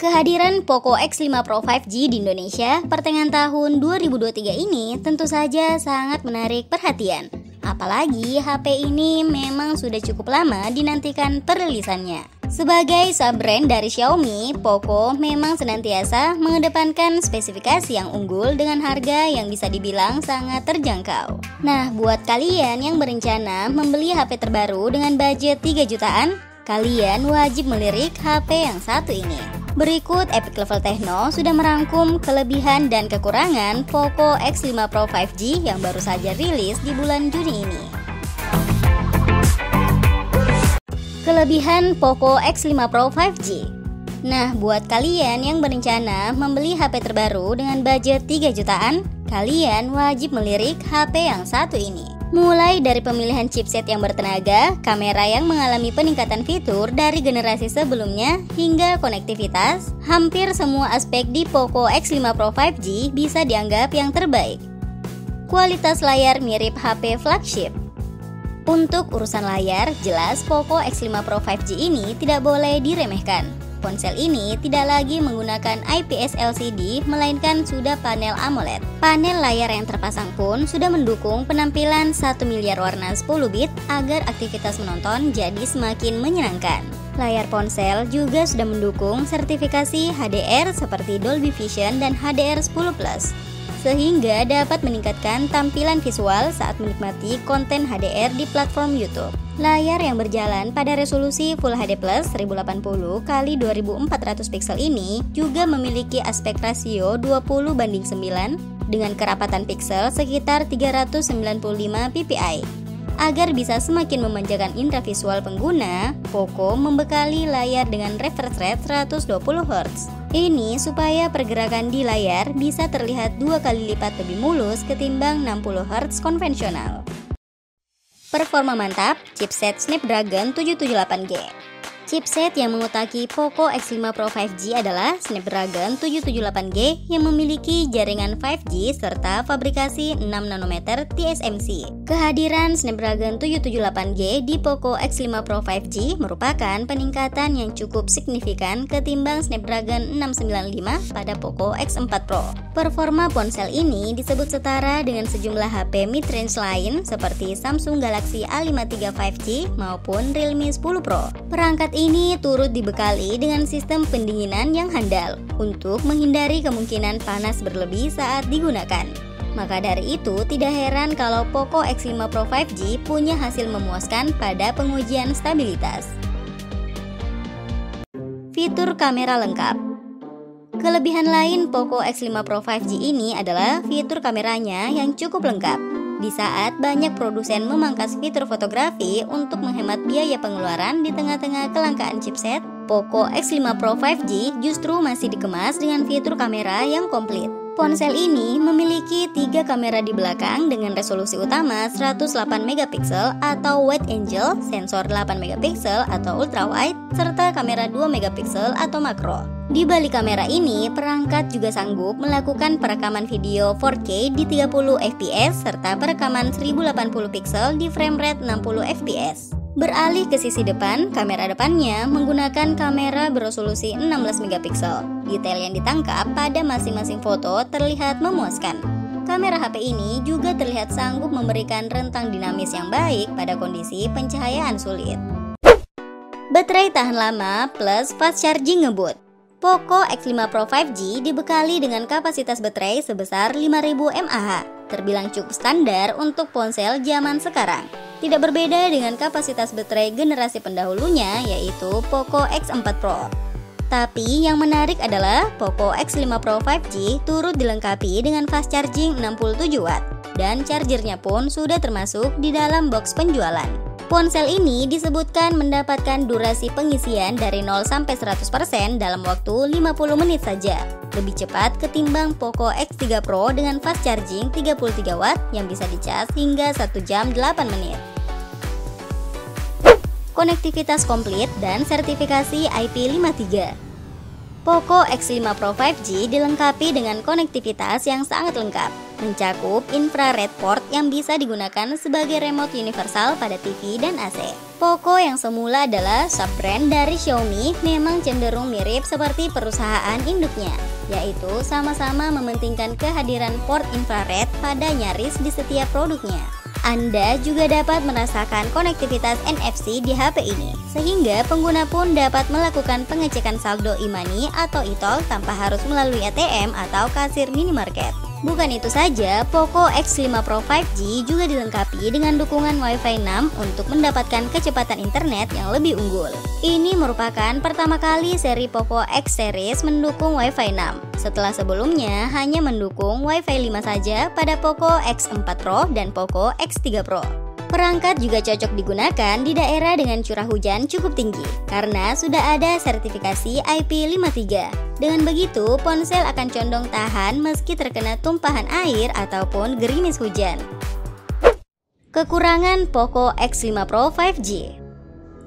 Kehadiran Poco X5 Pro 5G di Indonesia pertengahan tahun 2023 ini tentu saja sangat menarik perhatian. Apalagi HP ini memang sudah cukup lama dinantikan perilisannya. Sebagai sub-brand dari Xiaomi, Poco memang senantiasa mengedepankan spesifikasi yang unggul dengan harga yang bisa dibilang sangat terjangkau. Nah, buat kalian yang berencana membeli HP terbaru dengan budget 3 jutaan, kalian wajib melirik HP yang satu ini. Berikut Epic Level Techno sudah merangkum kelebihan dan kekurangan Poco X5 Pro 5G yang baru saja rilis di bulan Juni ini. Kelebihan Poco X5 Pro 5G. Nah, buat kalian yang berencana membeli HP terbaru dengan budget 3 jutaan, kalian wajib melirik HP yang satu ini. Mulai dari pemilihan chipset yang bertenaga, kamera yang mengalami peningkatan fitur dari generasi sebelumnya, hingga konektivitas, hampir semua aspek di Poco X5 Pro 5G bisa dianggap yang terbaik. Kualitas layar mirip HP flagship. Untuk urusan layar, jelas Poco X5 Pro 5G ini tidak boleh diremehkan. Ponsel ini tidak lagi menggunakan IPS LCD, melainkan sudah panel AMOLED. Panel layar yang terpasang pun sudah mendukung penampilan 1 miliar warna 10 bit agar aktivitas menonton jadi semakin menyenangkan. Layar ponsel juga sudah mendukung sertifikasi HDR seperti Dolby Vision dan HDR10+, sehingga dapat meningkatkan tampilan visual saat menikmati konten HDR di platform YouTube. Layar yang berjalan pada resolusi Full HD Plus 1080x2400 pixel ini juga memiliki aspek rasio 20:9 dengan kerapatan pixel sekitar 395 ppi. Agar bisa semakin memanjakan indera visual pengguna, Poco membekali layar dengan refresh rate 120 Hz. Ini supaya pergerakan di layar bisa terlihat 2 kali lipat lebih mulus ketimbang 60 Hz konvensional. Performa mantap, chipset Snapdragon 778G. Chipset yang mengutaki Poco X5 Pro 5G adalah Snapdragon 778G yang memiliki jaringan 5G serta fabrikasi 6 nanometer TSMC. Kehadiran Snapdragon 778G di Poco X5 Pro 5G merupakan peningkatan yang cukup signifikan ketimbang Snapdragon 695 pada Poco X4 Pro. Performa ponsel ini disebut setara dengan sejumlah HP mid-range lain seperti Samsung Galaxy A53 5G maupun Realme 10 Pro. Perangkat ini turut dibekali dengan sistem pendinginan yang handal untuk menghindari kemungkinan panas berlebih saat digunakan. Maka dari itu tidak heran kalau Poco X5 Pro 5G punya hasil memuaskan pada pengujian stabilitas. Fitur kamera lengkap. Kelebihan lain Poco X5 Pro 5G ini adalah fitur kameranya yang cukup lengkap. Di saat banyak produsen memangkas fitur fotografi untuk menghemat biaya pengeluaran di tengah-tengah kelangkaan chipset, Poco X5 Pro 5G justru masih dikemas dengan fitur kamera yang komplit. Ponsel ini memiliki 3 kamera di belakang dengan resolusi utama 108 megapiksel atau wide angle, sensor 8 megapiksel atau ultrawide, serta kamera 2 megapiksel atau makro. Di balik kamera ini, perangkat juga sanggup melakukan perekaman video 4K di 30 fps serta perekaman 1080 pixel di frame rate 60 fps. Beralih ke sisi depan, kamera depannya menggunakan kamera beresolusi 16 megapiksel. Detail yang ditangkap pada masing-masing foto terlihat memuaskan. Kamera HP ini juga terlihat sanggup memberikan rentang dinamis yang baik pada kondisi pencahayaan sulit. Baterai tahan lama plus fast charging ngebut. Poco X5 Pro 5G dibekali dengan kapasitas baterai sebesar 5000 mAh, terbilang cukup standar untuk ponsel zaman sekarang. Tidak berbeda dengan kapasitas baterai generasi pendahulunya yaitu Poco X4 Pro. Tapi yang menarik adalah Poco X5 Pro 5G turut dilengkapi dengan fast charging 67 watt dan chargernya pun sudah termasuk di dalam box penjualan. Ponsel ini disebutkan mendapatkan durasi pengisian dari 0 sampai 100% dalam waktu 50 menit saja. Lebih cepat ketimbang Poco X3 Pro dengan fast charging 33 watt yang bisa dicas hingga 1 jam 8 menit. Konektivitas komplit dan sertifikasi IP53. Poco X5 Pro 5G dilengkapi dengan konektivitas yang sangat lengkap. mencakup infrared port yang bisa digunakan sebagai remote universal pada TV dan AC. Poco yang semula adalah sub-brand dari Xiaomi memang cenderung mirip seperti perusahaan induknya, yaitu sama-sama mementingkan kehadiran port infrared pada nyaris di setiap produknya. Anda juga dapat merasakan konektivitas NFC di HP ini, sehingga pengguna pun dapat melakukan pengecekan saldo e-money atau e-tol tanpa harus melalui ATM atau kasir minimarket. Bukan itu saja, Poco X5 Pro 5G juga dilengkapi dengan dukungan Wi-Fi 6 untuk mendapatkan kecepatan internet yang lebih unggul. Ini merupakan pertama kali seri Poco X series mendukung Wi-Fi 6, setelah sebelumnya hanya mendukung Wi-Fi 5 saja pada Poco X4 Pro dan Poco X3 Pro. Perangkat juga cocok digunakan di daerah dengan curah hujan cukup tinggi karena sudah ada sertifikasi IP53. Dengan begitu, ponsel akan condong tahan meski terkena tumpahan air ataupun gerimis hujan. Kekurangan Poco X5 Pro 5G.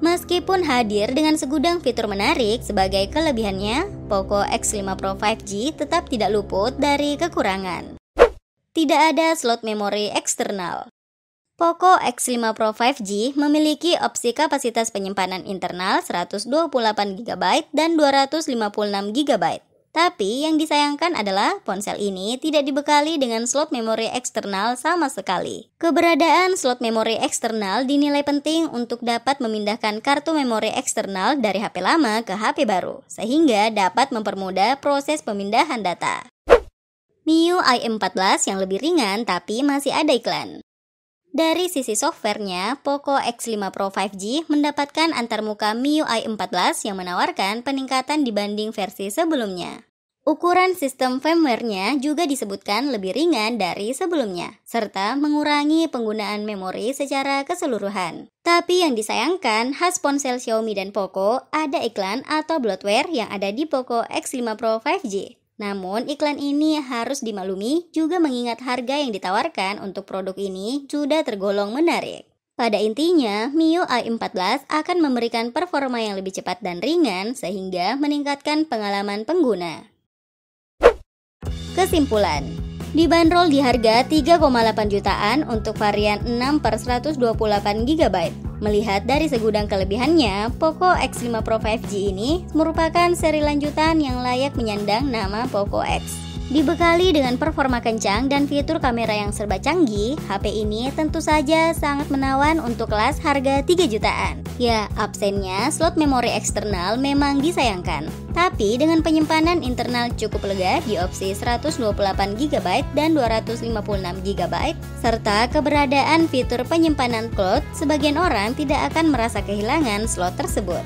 Meskipun hadir dengan segudang fitur menarik sebagai kelebihannya, Poco X5 Pro 5G tetap tidak luput dari kekurangan. Tidak ada slot memori eksternal. Poco X5 Pro 5G memiliki opsi kapasitas penyimpanan internal 128GB dan 256GB. Tapi yang disayangkan adalah ponsel ini tidak dibekali dengan slot memori eksternal sama sekali. Keberadaan slot memori eksternal dinilai penting untuk dapat memindahkan kartu memori eksternal dari HP lama ke HP baru, sehingga dapat mempermudah proses pemindahan data. MIUI 14 yang lebih ringan tapi masih ada iklan. Dari sisi softwarenya, Poco X5 Pro 5G mendapatkan antarmuka MIUI 14 yang menawarkan peningkatan dibanding versi sebelumnya. Ukuran sistem firmware-nya juga disebutkan lebih ringan dari sebelumnya, serta mengurangi penggunaan memori secara keseluruhan. Tapi yang disayangkan, khas ponsel Xiaomi dan Poco, ada iklan atau bloatware yang ada di Poco X5 Pro 5G. Namun, iklan ini harus dimaklumi juga mengingat harga yang ditawarkan untuk produk ini sudah tergolong menarik. Pada intinya, MIUI 14 akan memberikan performa yang lebih cepat dan ringan sehingga meningkatkan pengalaman pengguna. Kesimpulan, dibanderol di harga 3,8 jutaan untuk varian 6/128GB. Melihat dari segudang kelebihannya, Poco X5 Pro 5G ini merupakan seri lanjutan yang layak menyandang nama Poco X. Dibekali dengan performa kencang dan fitur kamera yang serba canggih, HP ini tentu saja sangat menawan untuk kelas harga 3 jutaan. Ya, absennya slot memori eksternal memang disayangkan. Tapi dengan penyimpanan internal cukup lega di opsi 128GB dan 256GB, serta keberadaan fitur penyimpanan cloud, sebagian orang tidak akan merasa kehilangan slot tersebut.